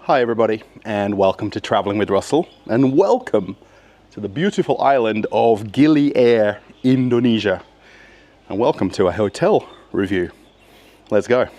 Hi everybody, and welcome to Traveling with Russell, and welcome to the beautiful island of Gili, Indonesia. And welcome to a hotel review. Let's go.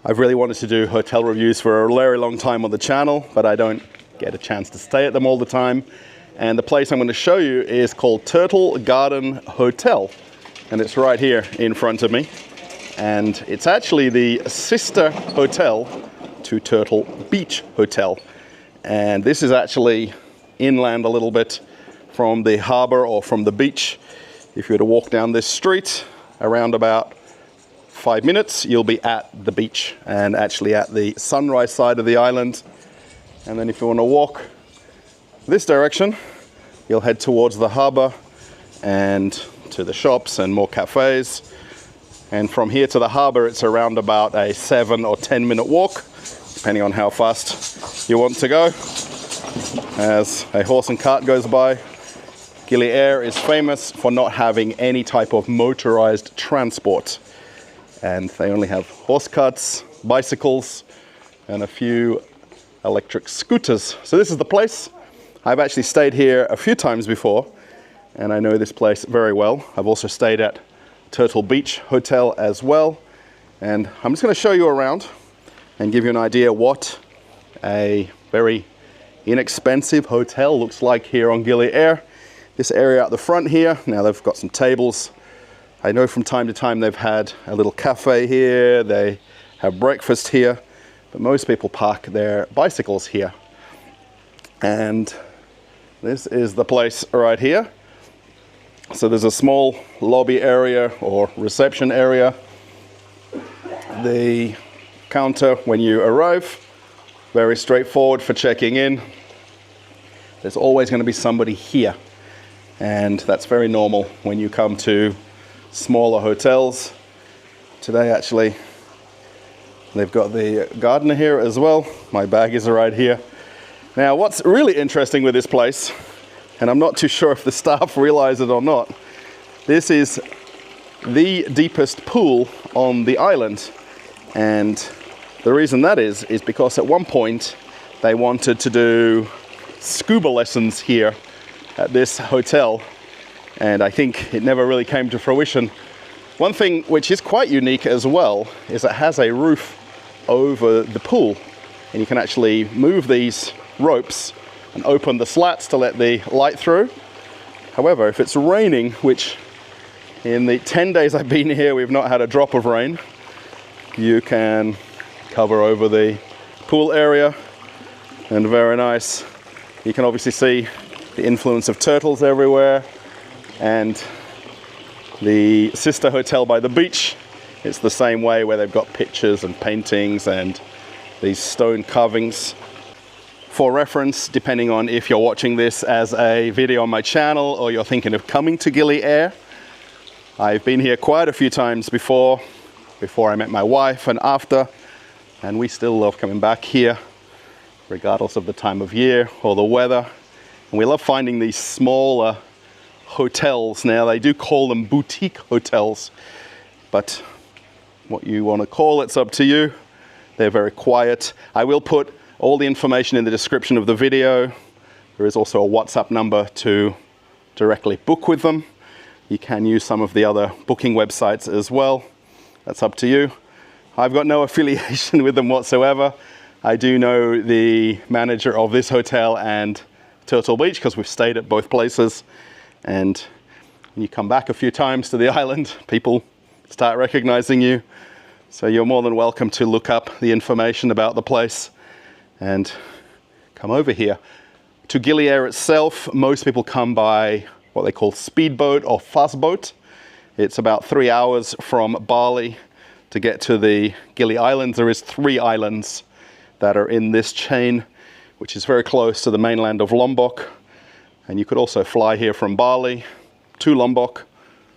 I've really wanted to do hotel reviews for a very long time on the channel, but I don't get a chance to stay at them all the time. And the place I'm going to show you is called Turtle Garden Hotel, and it's right here in front of me. And it's actually the sister hotel to Turtle Beach Hotel. And this is actually inland a little bit from the harbor or from the beach. If you were to walk down this street, around about 5 minutes, you'll be at the beach and actually at the sunrise side of the island. And then if you want to walk this direction, you'll head towards the harbor and to the shops and more cafes. And from here to the harbor, it's around about a 7 or 10 minute walk, depending on how fast you want to go. As a horse and cart goes by, Gili is famous for not having any type of motorized transport. And they only have horse carts, bicycles, and a few electric scooters. So this is the place. I've actually stayed here a few times before, and I know this place very well. I've also stayed at Turtle Beach Hotel as well. And I'm just going to show you around and give you an idea what a very inexpensive hotel looks like here on Gili. This area at the front here, now they've got some tables. I know from time to time they've had a little cafe here, they have breakfast here, but most people park their bicycles here. And this is the place right here. So there's a small lobby area or reception area. The counter when you arrive, very straightforward for checking in. There's always going to be somebody here, and that's very normal when you come to smaller hotels. Today actually they've got the gardener here as well. My bag is right here. Now what's really interesting with this place, and I'm not too sure if the staff realize it or not, this is the deepest pool on the island. And the reason that is because at one point they wanted to do scuba lessons here at this hotel, and I think it never really came to fruition. One thing which is quite unique as well is it has a roof over the pool, and you can actually move these ropes and open the slats to let the light through. However, if it's raining, which in the 10 days I've been here we've not had a drop of rain, you can cover over the pool area, and very nice. You can obviously see the influence of turtles everywhere. And the sister hotel by the beach, it's the same way, where they've got pictures and paintings and these stone carvings. For reference, depending on if you're watching this as a video on my channel or you're thinking of coming to Gili, I've been here quite a few times before I met my wife and after, and we still love coming back here regardless of the time of year or the weather. And we love finding these smaller hotels. Now they do call them boutique hotels, but what you want to call it's up to you. They're very quiet. I will put all the information in the description of the video. There is also a WhatsApp number to directly book with them. You can use some of the other booking websites as well. That's up to you. I've got no affiliation with them whatsoever. I do know the manager of this hotel and Turtle Beach because we've stayed at both places. And when you come back a few times to the island, people start recognizing you. So you're more than welcome to look up the information about the place and come over here. To Gili itself, most people come by what they call speedboat or fast boat. It's about 3 hours from Bali to get to the Gili Islands. There is 3 islands that are in this chain, which is very close to the mainland of Lombok. And you could also fly here from Bali to Lombok,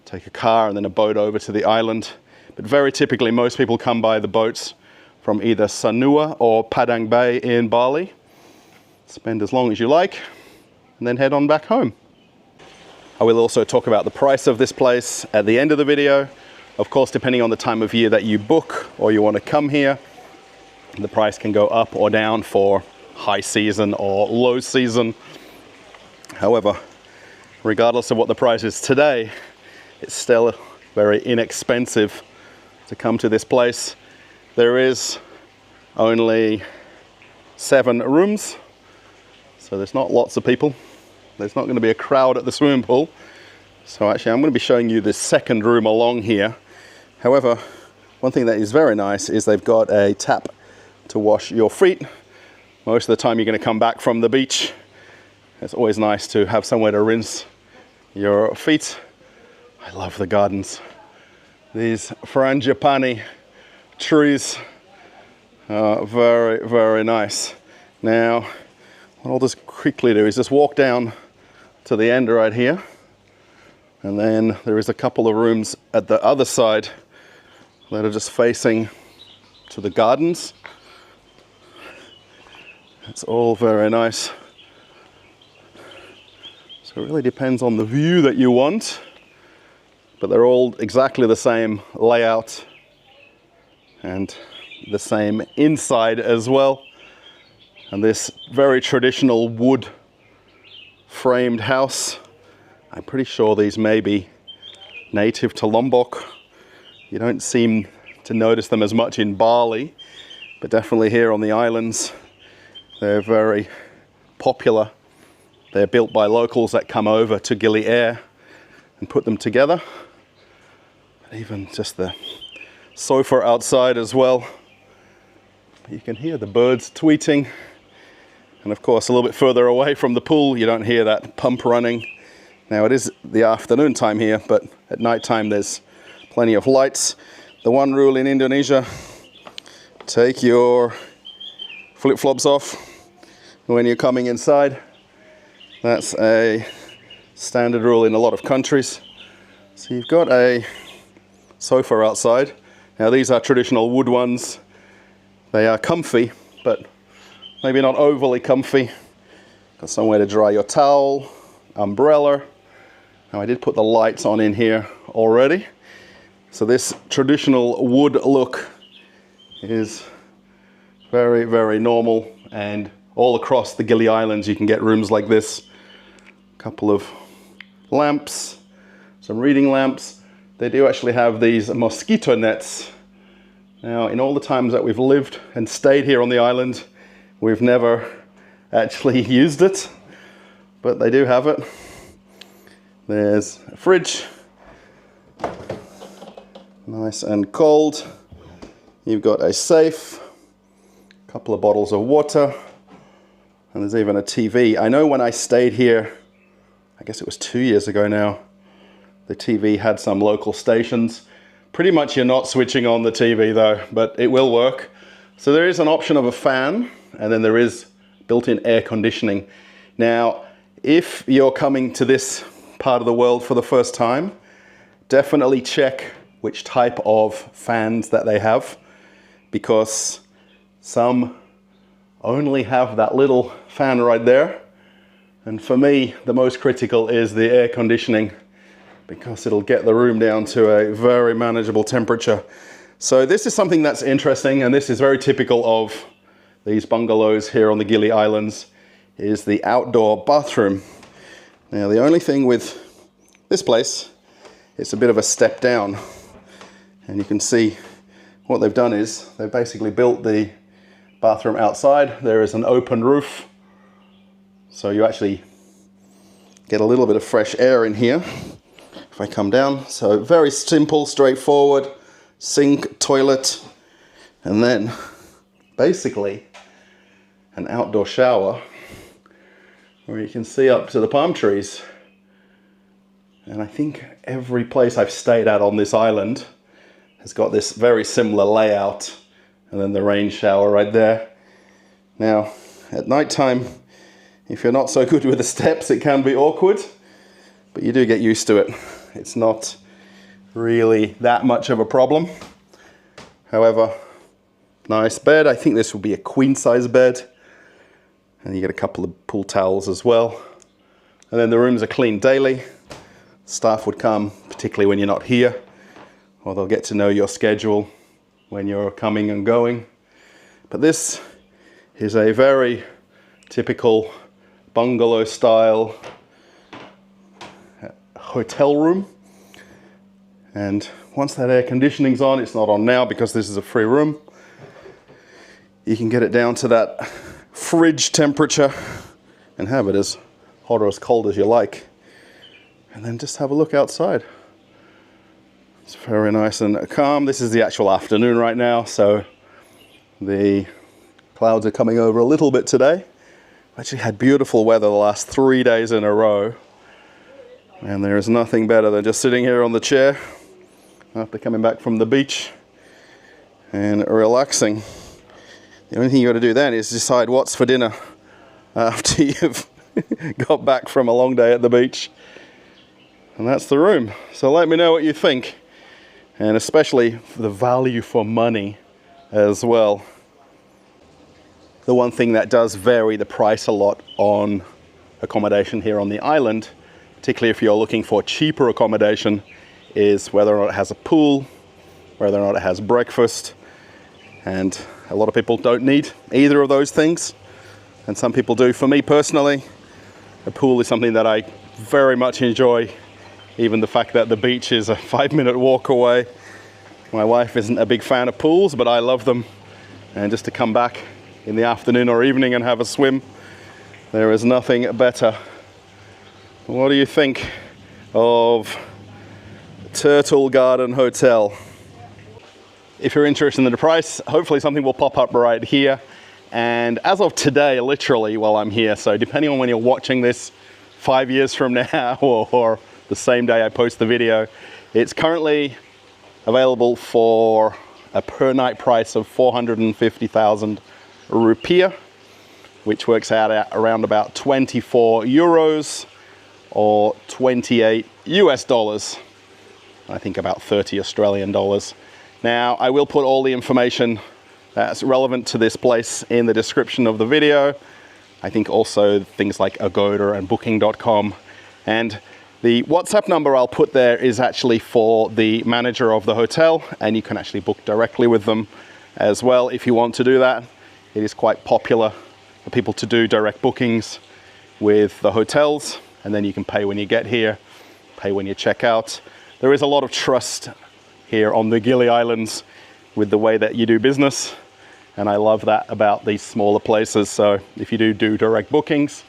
take a car and then a boat over to the island. But very typically, most people come by the boats from either Sanua or Padang Bay in Bali. Spend as long as you like, and then head on back home. I will also talk about the price of this place at the end of the video. Of course, depending on the time of year that you book or you want to come here, The price can go up or down for high season or low season. However, regardless of what the price is today, it's still very inexpensive to come to this place. There is only 7 rooms, so there's not lots of people. There's not going to be a crowd at the swimming pool. So actually I'm going to be showing you this second room along here. However, one thing that is very nice is they've got a tap to wash your feet. Most of the time you're going to come back from the beach. It's always nice to have somewhere to rinse your feet. I love the gardens. These frangipani trees are very, very nice. Now, what I'll just quickly do is just walk down to the end right here. And then there is a couple of rooms at the other side that are just facing to the gardens. It's all very nice. So it really depends on the view that you want, but they're all exactly the same layout and the same inside as well. And this very traditional wood framed house, I'm pretty sure these may be native to Lombok. You don't seem to notice them as much in Bali, but definitely here on the islands, they're very popular. They're built by locals that come over to Gili and put them together. Even just the sofa outside as well. You can hear the birds tweeting. And of course, a little bit further away from the pool, you don't hear that pump running. Now it is the afternoon time here, but at night time there's plenty of lights. The one rule in Indonesia, take your flip-flops off when you're coming inside. That's a standard rule in a lot of countries. So you've got a sofa outside. Now these are traditional wood ones. They are comfy, but maybe not overly comfy. Got somewhere to dry your towel, umbrella. Now I did put the lights on in here already. So this traditional wood look is very, very normal, and all across the Gili Islands you can get rooms like this. A couple of lamps, some reading lamps. They do actually have these mosquito nets. Now, in all the times that we've lived and stayed here on the island, we've never actually used it, but they do have it. There's a fridge, nice and cold. You've got a safe, a couple of bottles of water, and there's even a TV. I know when I stayed here, I guess it was 2 years ago now, the TV had some local stations. Pretty much you're not switching on the TV though, but it will work. So there is an option of a fan, and then there is built-in air conditioning. Now, if you're coming to this part of the world for the first time, definitely check which type of fans that they have, because some only have that little fan right there. And for me, the most critical is the air conditioning, because it'll get the room down to a very manageable temperature. So this is something that's interesting, and this is very typical of these bungalows here on the Gili Islands, is the outdoor bathroom. Now the only thing with this place, it's a bit of a step down, and you can see what they've done is they've basically built the bathroom outside. There is an open roof, so you actually get a little bit of fresh air in here. If I come down, so very simple, straightforward, sink, toilet, and then basically an outdoor shower where you can see up to the palm trees. And I think every place I've stayed at on this island has got this very similar layout, and then the rain shower right there. Now, at night time, if you're not so good with the steps, it can be awkward, but you do get used to it. It's not really that much of a problem. However, nice bed. I think this will be a queen size bed. And you get a couple of pool towels as well. And then the rooms are cleaned daily. Staff would come, particularly when you're not here, or they'll get to know your schedule when you're coming and going. But this is a very typical bungalow style hotel room. And once that air conditioning's on, it's not on now because this is a free room, you can get it down to that fridge temperature and have it as hot or as cold as you like. And then just have a look outside. It's very nice and calm. This is the actual afternoon right now, so the clouds are coming over a little bit today. Actually had beautiful weather the last 3 days in a row. And there is nothing better than just sitting here on the chair after coming back from the beach and relaxing. The only thing you got to do then is decide what's for dinner after you've got back from a long day at the beach. And that's the room. So let me know what you think. And especially the value for money as well. The one thing that does vary the price a lot on accommodation here on the island, particularly if you're looking for cheaper accommodation, is whether or not it has a pool, whether or not it has breakfast. And a lot of people don't need either of those things, and some people do. For me personally, a pool is something that I very much enjoy, even the fact that the beach is a 5-minute walk away. My wife isn't a big fan of pools, but I love them. And just to come back in the afternoon or evening and have a swim, there is nothing better. What do you think of Turtle Garden Hotel? If you're interested in the price, hopefully something will pop up right here. And as of today, literally while I'm here, so depending on when you're watching this 5 years from now or the same day I post the video, it's currently available for a per night price of 450,000 rupiah, which works out at around about 24 euros or 28 US dollars. I think about 30 Australian dollars. Now, I will put all the information that's relevant to this place in the description of the video. I think also things like Agoda and Booking.com. And the WhatsApp number I'll put there is actually for the manager of the hotel, and you can actually book directly with them as well if you want to do that. It is quite popular for people to do direct bookings with the hotels, and then you can pay when you get here, pay when you check out. There is a lot of trust here on the Gili Islands with the way that you do business, and I love that about these smaller places. So if you do direct bookings,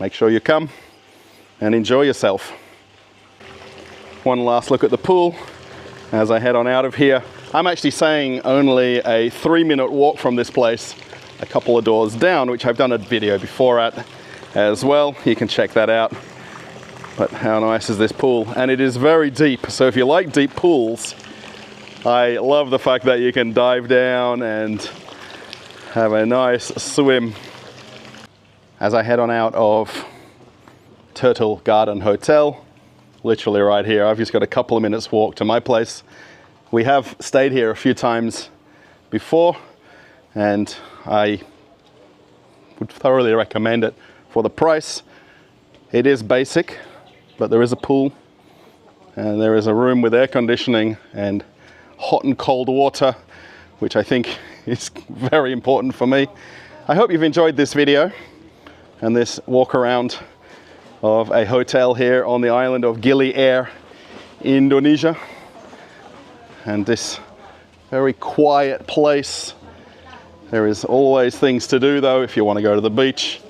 make sure you come and enjoy yourself. One last look at the pool as I head on out of here. I'm actually saying only a 3-minute walk from this place, a couple of doors down, which I've done a video before at as well. You can check that out. But how nice is this pool? And it is very deep, so if you like deep pools, I love the fact that you can dive down and have a nice swim. As I head on out of Turtle Garden Hotel, literally right here, I've just got a couple of minutes walk to my place. We have stayed here a few times before, and I would thoroughly recommend it for the price. It is basic, but there is a pool, and there is a room with air conditioning and hot and cold water, which I think is very important for me. I hope you've enjoyed this video and this walk around of a hotel here on the island of Gili, Indonesia. And this very quiet place. There is always things to do though if you want to go to the beach.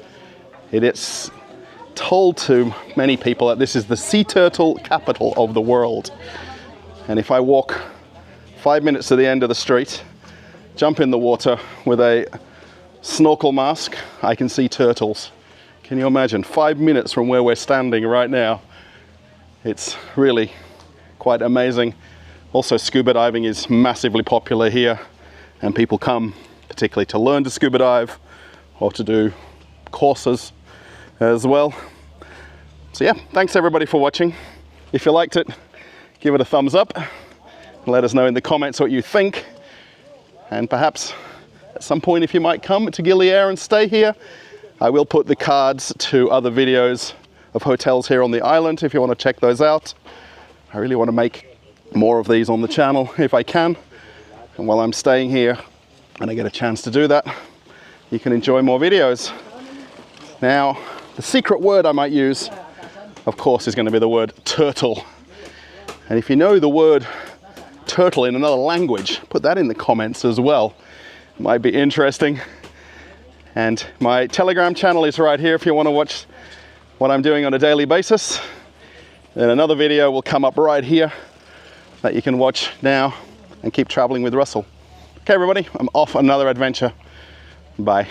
It is told to many people that this is the sea turtle capital of the world. And if I walk 5 minutes to the end of the street, jump in the water with a snorkel mask, I can see turtles. Can you imagine? 5 minutes from where we're standing right now. It's really quite amazing. Also, scuba diving is massively popular here, and people come particularly to learn to scuba dive or to do courses as well. So yeah, thanks everybody for watching. If you liked it, give it a thumbs up. Let us know in the comments what you think. And perhaps at some point if you might come to Gili and stay here. I will put the cards to other videos of hotels here on the island if you want to check those out. I really want to make more of these on the channel if I can. And while I'm staying here, and I get a chance to do that, you can enjoy more videos. Now, the secret word I might use, of course, is going to be the word turtle. And if you know the word turtle in another language, put that in the comments as well. It might be interesting. And my Telegram channel is right here if you want to watch what I'm doing on a daily basis. Then another video will come up right here that you can watch now and keep traveling with Russell. Okay, everybody, I'm off on another adventure. Bye.